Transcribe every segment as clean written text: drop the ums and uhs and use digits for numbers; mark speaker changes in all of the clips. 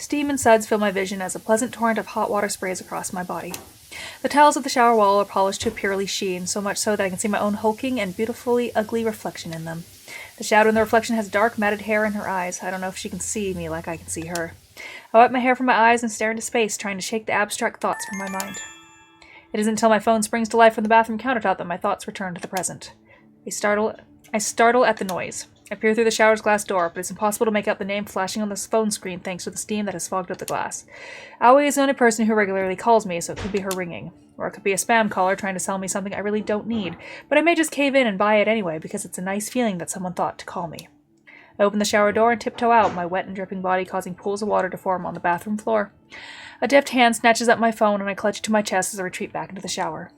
Speaker 1: Steam and suds fill my vision as a pleasant torrent of hot water sprays across my body. The tiles of the shower wall are polished to a purely sheen, so much so that I can see my own hulking and beautifully ugly reflection in them. The shadow in the reflection has dark, matted hair in her eyes. I don't know if she can see me like I can see her. I wipe my hair from my eyes and stare into space, trying to shake the abstract thoughts from my mind. It isn't until my phone springs to life from the bathroom countertop that my thoughts return to the present. I startle at the noise. I peer through the shower's glass door, but it's impossible to make out the name flashing on the phone screen thanks to the steam that has fogged up the glass. Aoi is the only person who regularly calls me, so it could be her ringing. Or it could be a spam caller trying to sell me something I really don't need, but I may just cave in and buy it anyway because it's a nice feeling that someone thought to call me. I open the shower door and tiptoe out, my wet and dripping body causing pools of water to form on the bathroom floor. A deft hand snatches up my phone and I clutch it to my chest as I retreat back into the shower.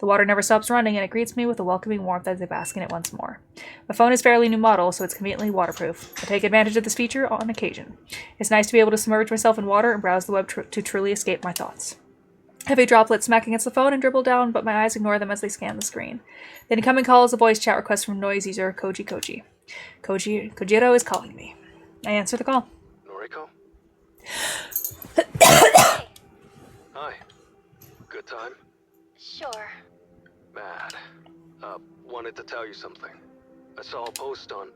Speaker 1: The water never stops running, and it greets me with a welcoming warmth as I bask in it once more. My phone is fairly new model, so it's conveniently waterproof. I take advantage of this feature on occasion. It's nice to be able to submerge myself in water and browse the web to truly escape my thoughts. Heavy droplets smack against the phone and dribble down, but my eyes ignore them as they scan the screen. The incoming call is a voice chat request from noise user Koji. Kojiro is calling me. I answer the call.
Speaker 2: Noriko? Hi. Good time?
Speaker 3: Sure.
Speaker 2: Mad. Wanted to tell you something. I saw a post on...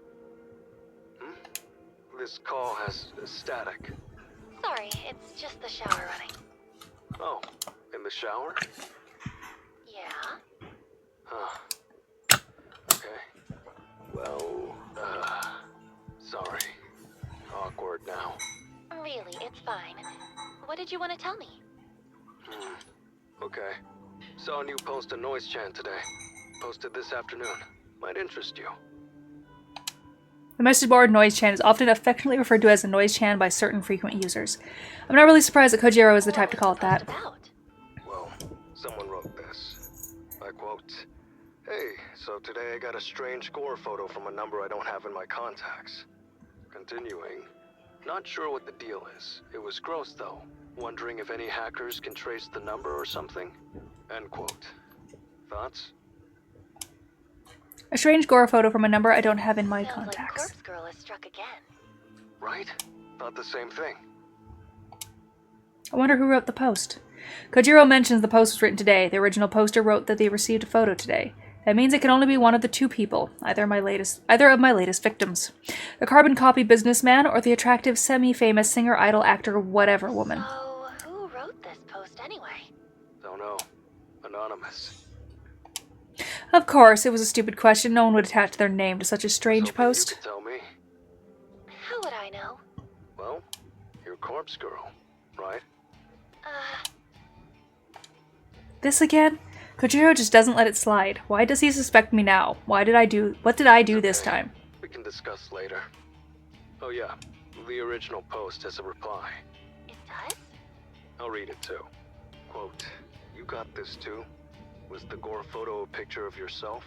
Speaker 2: This call has static.
Speaker 3: Sorry, it's just the shower running.
Speaker 2: Oh, in the shower?
Speaker 3: Yeah?
Speaker 2: Huh. Okay. Well, sorry. Awkward now.
Speaker 3: Really, it's fine. What did you want to tell me?
Speaker 2: Okay. Saw a new post on Noise Chan today. Posted this afternoon. Might interest you.
Speaker 1: The message board Noise Chan is often affectionately referred to as a Noise Chan by certain frequent users. I'm not really surprised that Kojiro is the type to call it that.
Speaker 2: Well, someone wrote this. I quote, "Hey, so today I got a strange gore photo from a number I don't have in my contacts." Continuing, "Not sure what the deal is. It was gross though. Wondering if any hackers can trace the number or something?" End quote. Thoughts?
Speaker 1: A strange gore photo from a number I don't have in my
Speaker 3: Sounds
Speaker 1: contacts.
Speaker 3: like Corpse Girl has struck again.
Speaker 2: Right? Thought the same thing.
Speaker 1: I wonder who wrote the post. Kojiro mentions the post was written today. The original poster wrote that they received a photo today. That means it can only be one of the two people, either of my latest victims. The carbon copy businessman or the attractive, semi-famous singer, idol, actor, whatever woman.
Speaker 3: So, who wrote this post anyway?
Speaker 2: Don't know. Anonymous.
Speaker 1: Of course, it was a stupid question. No one would attach their name to such a strange
Speaker 2: Hoping
Speaker 1: post.
Speaker 2: You could tell me.
Speaker 3: How would I know?
Speaker 2: Well, you're Corpse Girl, right?
Speaker 1: This again? Kojiro just doesn't let it slide. Why does he suspect me now? What did I do this time?
Speaker 2: We can discuss later. Oh yeah, the original post has a reply.
Speaker 3: It does?
Speaker 2: I'll read it too. Quote, "You got this too? Was the gore photo a picture of yourself?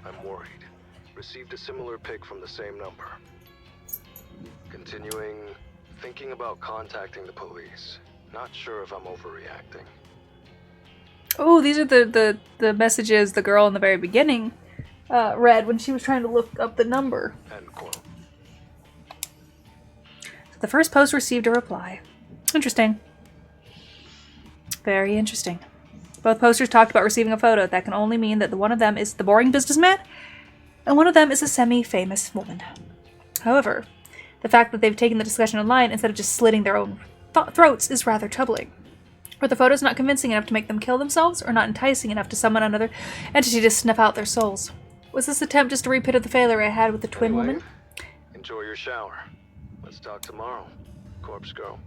Speaker 2: I'm worried. Received a similar pic from the same number." Continuing, "Thinking about contacting the police. Not sure if I'm overreacting."
Speaker 1: Oh, these are the messages the girl in the very beginning read when she was trying to look up the number.
Speaker 2: End quote.
Speaker 1: The first post received a reply. Interesting. Very interesting. Both posters talked about receiving a photo. That can only mean that one of them is the boring businessman, and one of them is a semi-famous woman. However, the fact that they've taken the discussion online instead of just slitting their own throats is rather troubling. Were the photos not convincing enough to make them kill themselves, or not enticing enough to summon another entity to snuff out their souls? Was this attempt just a repeat of the failure I had with the twin woman?
Speaker 2: Enjoy your shower. Let's talk tomorrow, Corpse Girl.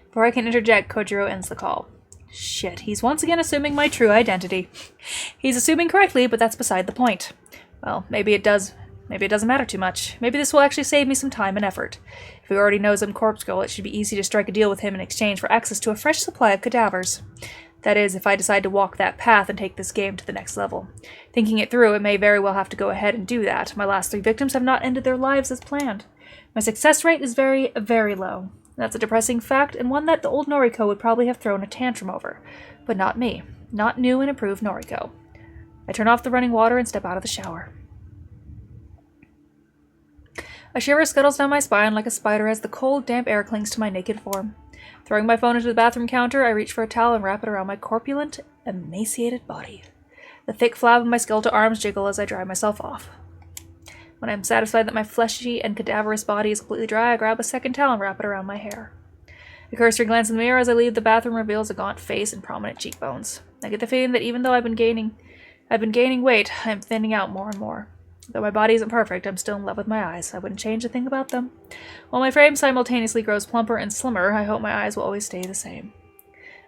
Speaker 1: Before I can interject, Kojiro ends the call. Shit, he's once again assuming my true identity. He's assuming correctly, but that's beside the point. Well, maybe it doesn't matter too much. Maybe this will actually save me some time and effort. If he already knows I'm Corpse Girl, it should be easy to strike a deal with him in exchange for access to a fresh supply of cadavers. That is, if I decide to walk that path and take this game to the next level. Thinking it through, it may very well have to go ahead and do that. My last 3 victims have not ended their lives as planned. My success rate is very, very low. That's a depressing fact, and one that the old Noriko would probably have thrown a tantrum over. But not me. Not new and improved Noriko. I turn off the running water and step out of the shower. A shiver scuttles down my spine like a spider as the cold, damp air clings to my naked form. Throwing my phone into the bathroom counter, I reach for a towel and wrap it around my corpulent, emaciated body. The thick flab of my skeletal arms jiggle as I dry myself off. When I'm satisfied that my fleshy and cadaverous body is completely dry, I grab a second towel and wrap it around my hair. A cursory glance in the mirror as I leave the bathroom reveals a gaunt face and prominent cheekbones. I get the feeling that even though I've been gaining weight, I'm thinning out more and more. Though my body isn't perfect, I'm still in love with my eyes. I wouldn't change a thing about them. While my frame simultaneously grows plumper and slimmer, I hope my eyes will always stay the same.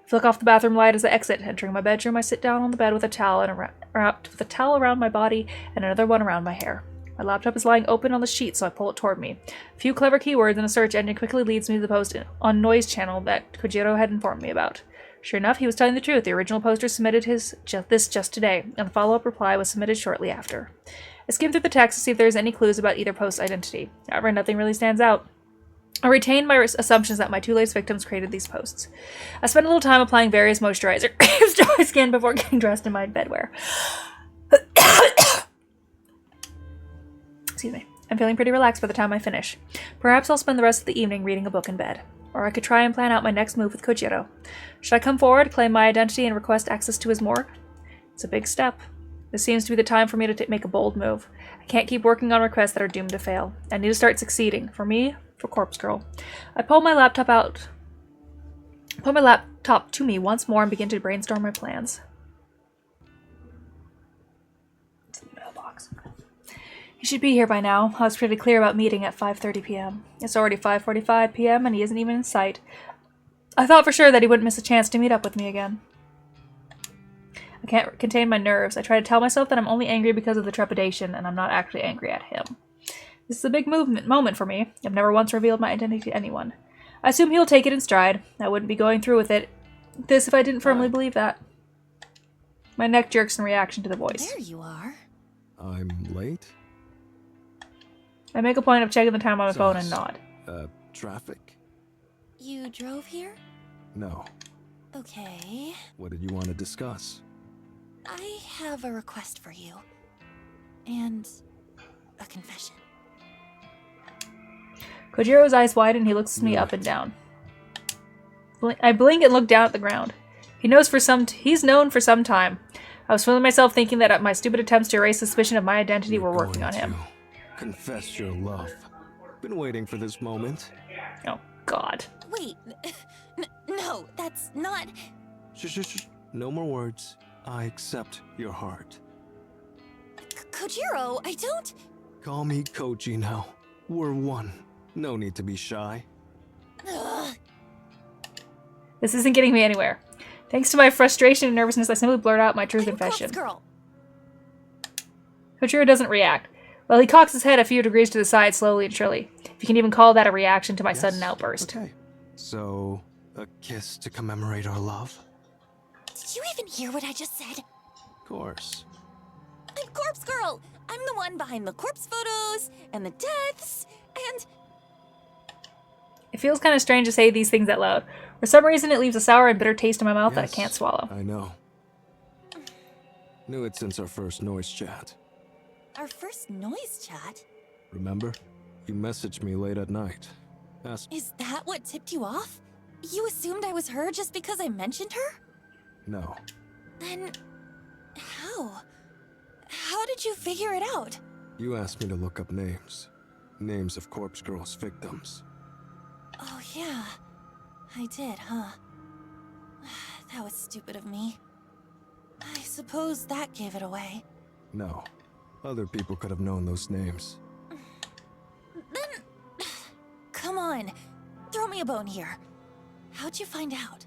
Speaker 1: I flick off the bathroom light as I exit. Entering my bedroom, I sit down on the bed with a towel around my body and another one around my hair. My laptop is lying open on the sheet, so I pull it toward me. A few clever keywords and a search engine quickly leads me to the post on Noise Channel that Kojiro had informed me about. Sure enough, he was telling the truth. The original poster submitted this just today, and the follow-up reply was submitted shortly after. I skim through the text to see if there's any clues about either post's identity. However, nothing really stands out. I retained my assumptions that my two latest victims created these posts. I spent a little time applying various moisturizer to my skin before getting dressed in my bedwear. Excuse me. I'm feeling pretty relaxed by the time I finish. Perhaps I'll spend the rest of the evening reading a book in bed. Or I could try and plan out my next move with Kojiro. Should I come forward, claim my identity, and request access to his morgue? It's a big step. This seems to be the time for me to make a bold move. I can't keep working on requests that are doomed to fail. I need to start succeeding. For me, for Corpse Girl. I pull my laptop to me once more and begin to brainstorm my plans. It's in the mailbox. He should be here by now. I was pretty clear about meeting at 5:30 p.m. It's already 5:45 p.m. and he isn't even in sight. I thought for sure that he wouldn't miss a chance to meet up with me again. I can't contain my nerves. I try to tell myself that I'm only angry because of the trepidation, and I'm not actually angry at him. This is a big moment for me. I've never once revealed my identity to anyone. I assume he'll take it in stride. I wouldn't be going through with this if I didn't firmly believe that. My neck jerks in reaction to the voice.
Speaker 3: There you are.
Speaker 2: I'm late?
Speaker 1: I make a point of checking the time on my phone and nod.
Speaker 2: Traffic?
Speaker 3: You drove here?
Speaker 2: No.
Speaker 3: Okay.
Speaker 2: What did you want to discuss?
Speaker 3: I have a request for you. And a confession.
Speaker 1: Kojiro's eyes widen and he looks at me up and down. I blink and look down at the ground. He's known for some time. I was fooling myself thinking that my stupid attempts to erase suspicion of my identity were working on him.
Speaker 2: Confess your love. Been waiting for this moment.
Speaker 1: Oh, God.
Speaker 3: Wait. No, that's not...
Speaker 2: Shh. No more words. I accept your heart.
Speaker 3: Kojiro, I don't...
Speaker 2: Call me Koji now. We're one. No need to be shy.
Speaker 3: Ugh.
Speaker 1: This isn't getting me anywhere. Thanks to my frustration and nervousness, I simply blurt out my true confession.
Speaker 3: Girl.
Speaker 1: Kojiro doesn't react. Well, he cocks his head a few degrees to the side slowly and surely. If you can even call that a reaction to my sudden outburst.
Speaker 2: Okay. So, a kiss to commemorate our love?
Speaker 3: Did you even hear what I just said?
Speaker 2: Of course.
Speaker 3: I'm Corpse Girl! I'm the one behind the corpse photos, and the deaths, and...
Speaker 1: It feels kind of strange to say these things out loud. For some reason, it leaves a sour and bitter taste in my mouth that I can't swallow.
Speaker 2: I know. Knew it since our first noise chat.
Speaker 3: Our first noise chat?
Speaker 2: Remember? You messaged me late at night.
Speaker 3: Is that what tipped you off? You assumed I was her just because I mentioned her?
Speaker 2: No.
Speaker 3: Then... how? How did you figure it out?
Speaker 2: You asked me to look up names. Names of Corpse Girl's victims.
Speaker 3: Oh yeah. I did, huh? That was stupid of me. I suppose that gave it away.
Speaker 2: No. Other people could have known those names.
Speaker 3: Then... come on. Throw me a bone here. How'd you find out?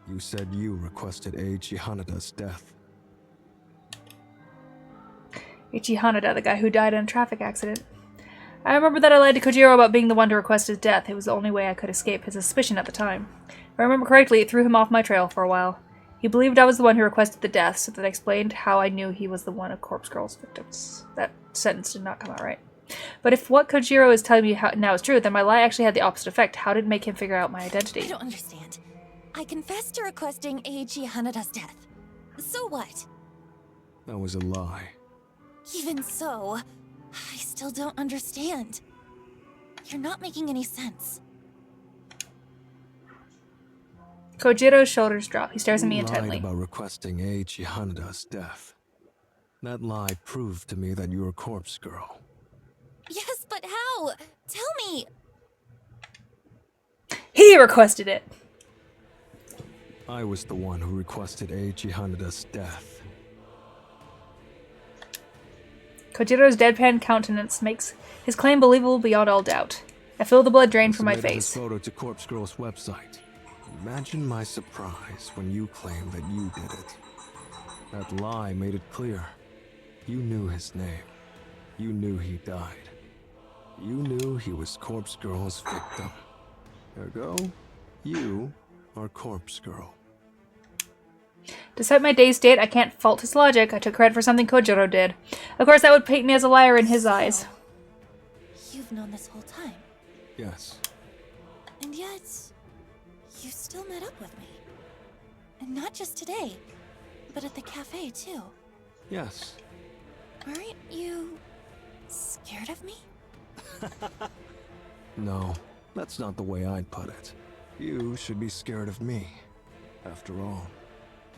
Speaker 2: You said you requested Eiichi Hanada's death.
Speaker 1: Eiichi Hanada, the guy who died in a traffic accident. I remember that I lied to Kojiro about being the one to request his death. It was the only way I could escape his suspicion at the time. If I remember correctly, it threw him off my trail for a while. He believed I was the one who requested the death, so that explained how I knew he was the one of Corpse Girl's victims. That sentence did not come out right. But if what Kojiro is telling me now is true, then my lie actually had the opposite effect. How did it make him figure out my identity?
Speaker 3: I don't understand. I confessed to requesting Eiichi Hanada's death. So what?
Speaker 2: That was a lie.
Speaker 3: Even so, I still don't understand. You're not making any sense.
Speaker 1: Kojiro's shoulders drop. He stares at me
Speaker 2: You lied
Speaker 1: intently.
Speaker 2: about requesting Eiichi Hanada's death. That lie proved to me that you're a corpse girl.
Speaker 3: Yes, but how? Tell me!
Speaker 1: He requested it!
Speaker 2: I was the one who requested Eiichi Hanada's death.
Speaker 1: Kojiro's deadpan countenance makes his claim believable beyond all doubt. I feel the blood drain from my
Speaker 2: Submitted
Speaker 1: face.
Speaker 2: this photo to Corpse Girl's website. Imagine my surprise when you claimed that you did it. That lie made it clear. You knew his name. You knew he died. You knew he was Corpse Girl's victim. Ergo, you are Corpse Girl.
Speaker 1: Despite my dazed state, I can't fault his logic. I took credit for something Kojiro did. Of course, that would paint me as a liar in his eyes.
Speaker 3: You've known this whole time.
Speaker 2: Yes.
Speaker 3: And yet, you still met up with me. And not just today, but at the cafe too.
Speaker 2: Yes.
Speaker 3: Aren't you scared of me?
Speaker 2: No, that's not the way I'd put it. You should be scared of me. After all,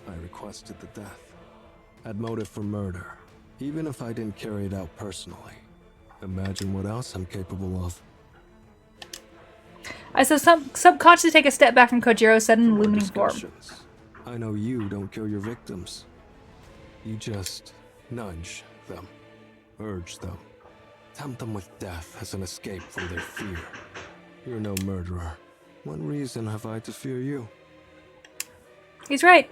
Speaker 2: I requested the death. Had motive for murder, even if I didn't carry it out personally. Imagine what else I'm capable of.
Speaker 1: I subconsciously take a step back from Kojiro's sudden
Speaker 2: From our
Speaker 1: illuminating form.
Speaker 2: discussions, I know you don't kill your victims. You just nudge them, urge them, tempt them with death as an escape from their fear. You're no murderer. What reason have I to fear you?
Speaker 1: He's right.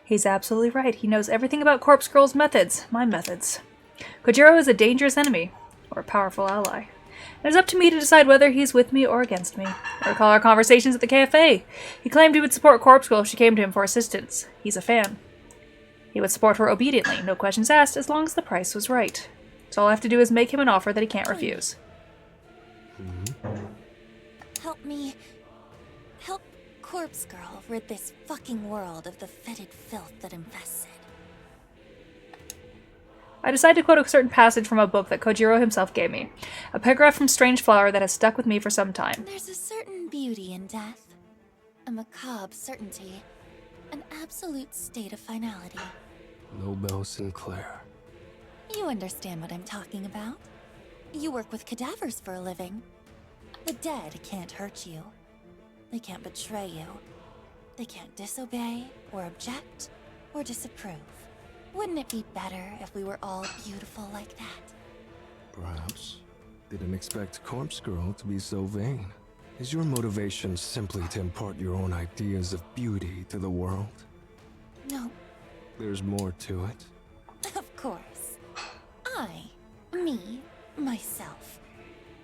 Speaker 1: He's absolutely right. He knows everything about Corpse Girl's methods, my methods. Kojiro is a dangerous enemy, or a powerful ally. It is up to me to decide whether he's with me or against me. I recall our conversations at the cafe. He claimed he would support Corpse Girl if she came to him for assistance. He's a fan. He would support her obediently, no questions asked, as long as the price was right. So all I have to do is make him an offer that he can't refuse.
Speaker 3: Help me. Help Corpse Girl rid this fucking world of the fetid filth that infests it.
Speaker 1: I decide to quote a certain passage from a book that Kojiro himself gave me. A paragraph from Strange Flower that has stuck with me for some time.
Speaker 3: There's a certain beauty in death. A macabre certainty. An absolute state of finality.
Speaker 2: Nobel Sinclair.
Speaker 3: You understand what I'm talking about. You work with cadavers for a living. The dead can't hurt you. They can't betray you. They can't disobey, or object, or disapprove. Wouldn't it be better if we were all beautiful like that?
Speaker 2: Perhaps. Didn't expect Corpse Girl to be so vain. Is your motivation simply to impart your own ideas of beauty to the world?
Speaker 3: No,
Speaker 2: There's more to it.
Speaker 3: of course. Me, myself,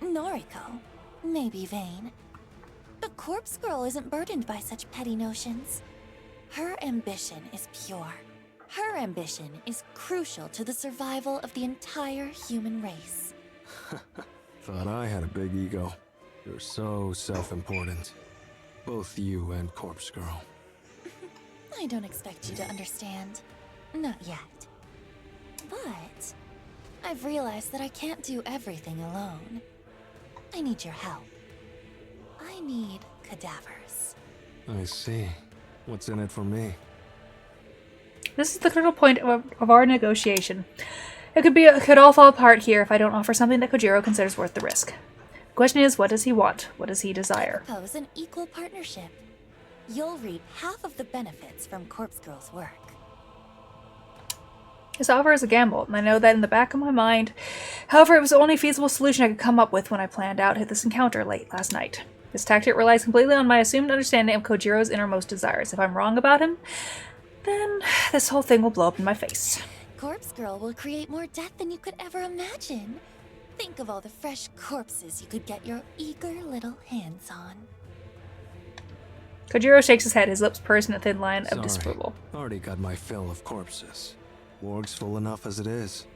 Speaker 3: Noriko, may be vain. But Corpse Girl isn't burdened by such petty notions. Her ambition is pure. Her ambition is crucial to the survival of the entire human race.
Speaker 2: Thought I had a big ego. You're so self-important. Both you and Corpse Girl.
Speaker 3: I don't expect you to understand. Not yet. But I've realized that I can't do everything alone. I need your help. I need cadavers.
Speaker 2: I see. What's in it for me?
Speaker 1: This is the critical point of our negotiation. It could all fall apart here if I don't offer something that Kojiro considers worth the risk. The question is, what does he want? What does he desire?
Speaker 3: Propose an equal partnership. You'll reap half of the benefits from Corpse Girl's work.
Speaker 1: This offer is a gamble, and I know that in the back of my mind. However, it was the only feasible solution I could come up with when I planned out this encounter late last night. This tactic relies completely on my assumed understanding of Kojiro's innermost desires. If I'm wrong about him, then this whole thing will blow up in my face.
Speaker 3: Corpse Girl will create more death than you could ever imagine. Think of all the fresh corpses you could get your eager little hands on.
Speaker 1: Kojiro shakes his head, his lips pursed in a thin line of
Speaker 2: Sorry.
Speaker 1: disapproval.
Speaker 2: Already got my fill of corpses. Morgue's full enough as it is.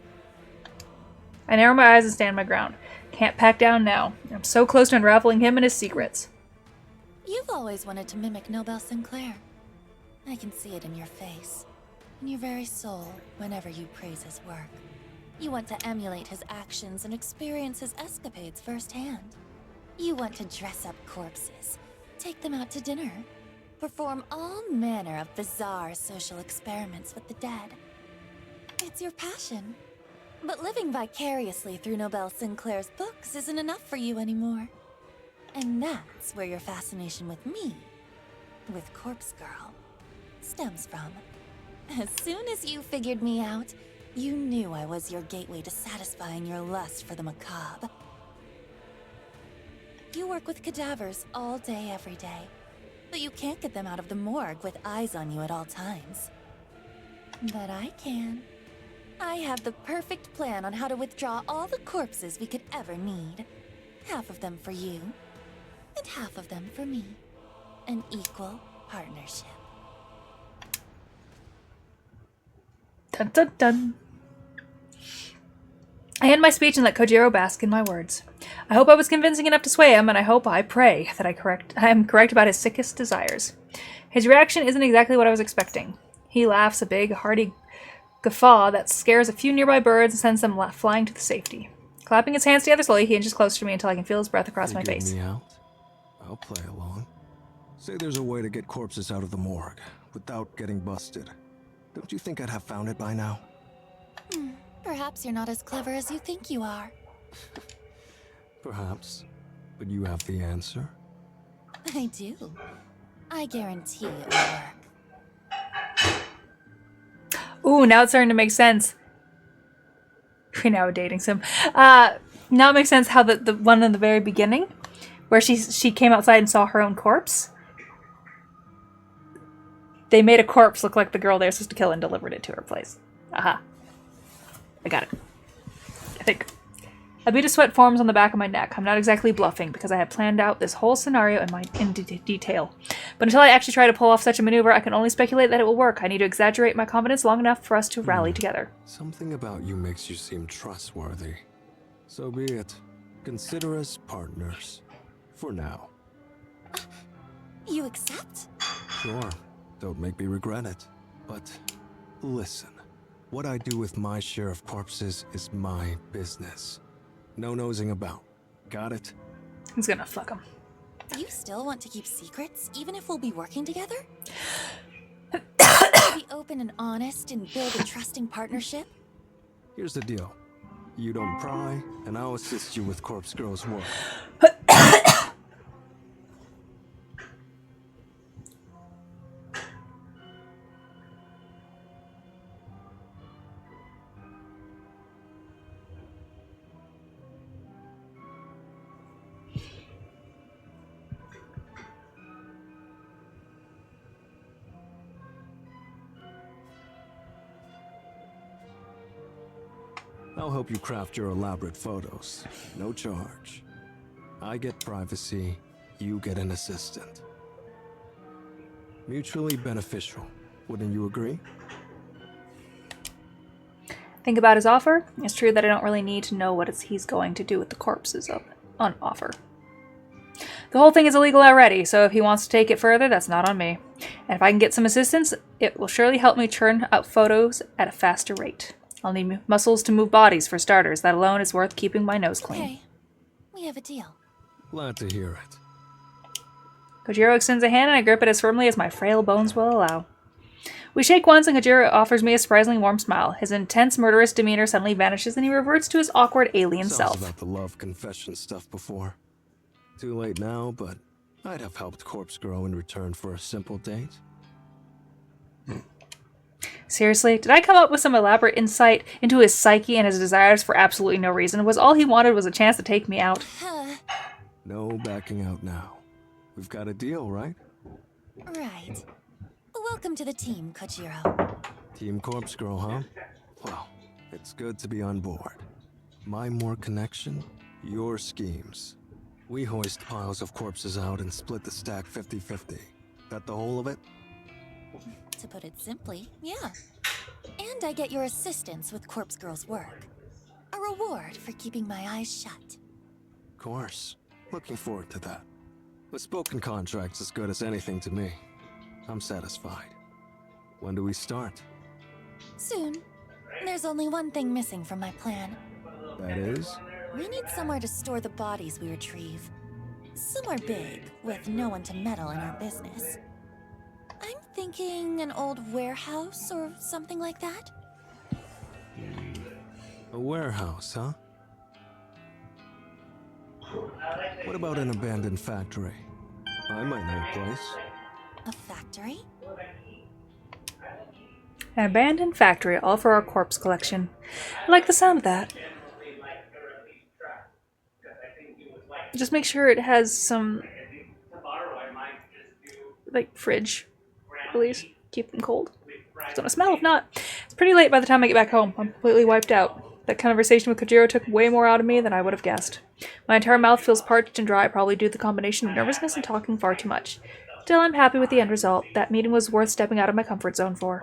Speaker 1: I narrow my eyes and stand my ground. Can't back down now. I'm so close to unraveling him and his secrets.
Speaker 3: You've always wanted to mimic Nobel Sinclair. I can see it in your face, in your very soul, whenever you praise his work. You want to emulate his actions and experience his escapades firsthand. You want to dress up corpses, take them out to dinner, perform all manner of bizarre social experiments with the dead. It's your passion. But living vicariously through Nobel Sinclair's books isn't enough for you anymore. And that's where your fascination with me, with Corpse Girl, stems from. As soon as you figured me out, you knew I was your gateway to satisfying your lust for the macabre. You work with cadavers all day, every day, but you can't get them out of the morgue with eyes on you at all times. But I can. I have the perfect plan on how to withdraw all the corpses we could ever need. Half of them for you, and half of them for me. An equal partnership.
Speaker 1: Dun dun dun. I end my speech and let Kojiro bask in my words. I hope I was convincing enough to sway him, and I pray that I am correct about his sickest desires. His reaction isn't exactly what I was expecting. He laughs a big, hearty guffaw that scares a few nearby birds and sends them flying to the safety. Clapping his hands together slowly, he inches closer to me until I can feel his breath across my face.
Speaker 2: Me out? I'll play along. Say there's a way to get corpses out of the morgue without getting busted. Don't you think I'd have found it by now?
Speaker 3: Perhaps you're not as clever as you think you are.
Speaker 2: Perhaps. But you have the answer?
Speaker 3: I do. I guarantee it will work.
Speaker 1: Ooh, now it's starting to make sense. We now dating sim. Now it makes sense how the one in the very beginning, where she came outside and saw her own corpse. They made a corpse look like the girl they were supposed to kill and delivered it to her place. Aha. I got it. I think. A bead of sweat forms on the back of my neck. I'm not exactly bluffing because I have planned out this whole scenario in detail. But until I actually try to pull off such a maneuver, I can only speculate that it will work. I need to exaggerate my confidence long enough for us to rally together.
Speaker 2: Something about you makes you seem trustworthy. So be it. Consider us partners. For now.
Speaker 3: You accept?
Speaker 2: Sure. Don't make me regret it. But listen. What I do with my share of corpses is my business. No nosing about. Got it?
Speaker 1: He's gonna fuck him.
Speaker 3: You still want to keep secrets, even if we'll be working together? Be open and honest and build a trusting partnership?
Speaker 2: Here's the deal. You don't pry, and I'll assist you with Corpse Girl's work. I'll help you craft your elaborate photos. No charge. I get privacy, you get an assistant. Mutually beneficial. Wouldn't you agree?
Speaker 1: Think about his offer. It's true that I don't really need to know what he's going to do with the corpses on offer. The whole thing is illegal already, so if he wants to take it further, that's not on me. And if I can get some assistance, it will surely help me churn out photos at a faster rate. I'll need muscles to move bodies, for starters. That alone is worth keeping my nose clean.
Speaker 3: Okay, we have a deal.
Speaker 2: Glad to hear it.
Speaker 1: Kojiro extends a hand and I grip it as firmly as my frail bones will allow. We shake once and Kojiro offers me a surprisingly warm smile. His intense, murderous demeanor suddenly vanishes and he reverts to his awkward alien self.
Speaker 2: Sounds about the love confession stuff before. Too late now, but I'd have helped Corpse Girl in return for a simple date.
Speaker 1: Seriously, did I come up with some elaborate insight into his psyche and his desires for absolutely no reason? Was all he wanted was a chance to take me out?
Speaker 2: No backing out now. We've got a deal, right?
Speaker 3: Right. Welcome to the team, Kojiro.
Speaker 2: Team Corpse Girl, huh? Well, it's good to be on board. My more connection, your schemes. We hoist piles of corpses out and split the stack 50-50. That the whole of it?
Speaker 3: To put it simply, yeah. And I get your assistance with Corpse Girl's work. A reward for keeping my eyes shut.
Speaker 2: Of course. Looking forward to that. A spoken contract's as good as anything to me. I'm satisfied. When do we start?
Speaker 3: Soon. There's only one thing missing from my plan.
Speaker 2: That is?
Speaker 3: We need somewhere to store the bodies we retrieve. Somewhere big, with no one to meddle in our business. I'm thinking an old warehouse or something like that.
Speaker 2: A warehouse, huh? What about an abandoned factory? I might know a place.
Speaker 3: A factory?
Speaker 1: An abandoned factory, all for our corpse collection. I like the sound of that. Just make sure it has some, like, fridge, please. Keep them cold. It's gonna smell if not. It's pretty late by the time I get back home. I'm completely wiped out. That conversation with Kojiro took way more out of me than I would have guessed. My entire mouth feels parched and dry, probably due to the combination of nervousness and talking far too much. Still, I'm happy with the end result. That meeting was worth stepping out of my comfort zone for.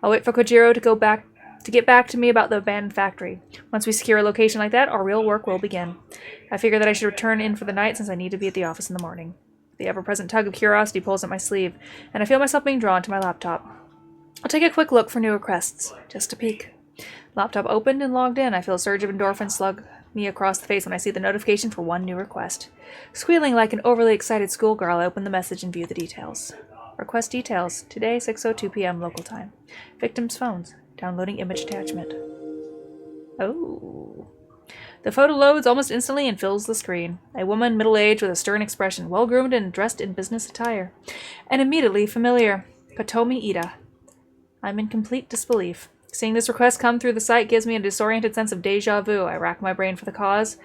Speaker 1: I'll wait for Kojiro to get back to me about the abandoned factory. Once we secure a location like that, our real work will begin. I figure that I should return in for the night since I need to be at the office in the morning. The ever-present tug of curiosity pulls at my sleeve, and I feel myself being drawn to my laptop. I'll take a quick look for new requests. Just a peek. Laptop opened and logged in. I feel a surge of endorphins slug me across the face when I see the notification for one new request. Squealing like an overly excited schoolgirl, I open the message and view the details. Request details. Today, 6:02 p.m. local time. Victims' phones. Downloading image attachment. Oh. The photo loads almost instantly and fills the screen. A woman middle-aged with a stern expression, well-groomed and dressed in business attire. And immediately familiar. Kotomi Ida. I'm in complete disbelief. Seeing this request come through the site gives me a disoriented sense of deja vu. I rack my brain for the cause,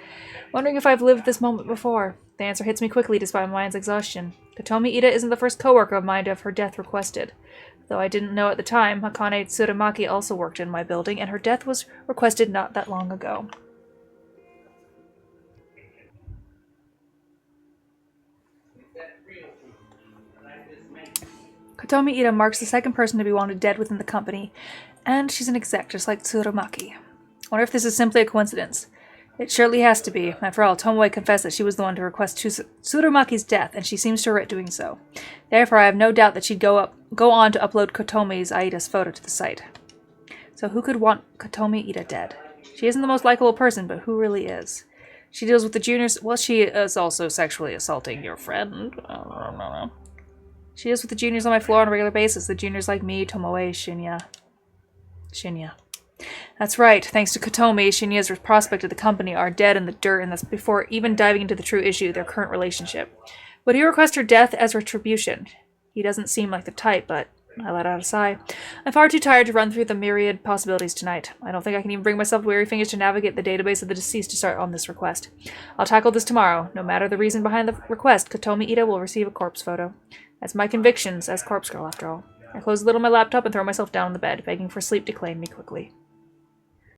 Speaker 1: wondering if I've lived this moment before. The answer hits me quickly despite my mind's exhaustion. Kotomi Ida isn't the first coworker of mine to have her death requested. Though I didn't know at the time, Hakane Tsuramaki also worked in my building, and her death was requested not that long ago. Kotomi Ida marks the second person to be wanted dead within the company, and she's an exec, just like Tsuramaki. I wonder if this is simply a coincidence. It surely has to be. After all, Tomoe confessed that she was the one to request Tsuramaki's death, and she seems to regret doing so. Therefore, I have no doubt that she'd go on to upload Kotomi's Aida's photo to the site. So who could want Kotomi Ida dead? She isn't the most likable person, but who really is? She deals with the juniors. Well, she is also sexually assaulting your friend. She deals with the juniors on my floor on a regular basis. The juniors like me, Tomoe, Shinya. That's right. Thanks to Kotomi, Shinya's prospect of the company are dead in the dirt, and that's before even diving into the true issue, their current relationship. Would he request her death as retribution? He doesn't seem like the type, but I let out a sigh. I'm far too tired to run through the myriad possibilities tonight. I don't think I can even bring myself weary fingers to navigate the database of the deceased to start on this request. I'll tackle this tomorrow. No matter the reason behind the request, Kotomi Ida will receive a corpse photo. That's my convictions as corpse girl, after all. I close the lid on my laptop and throw myself down on the bed, begging for sleep to claim me quickly.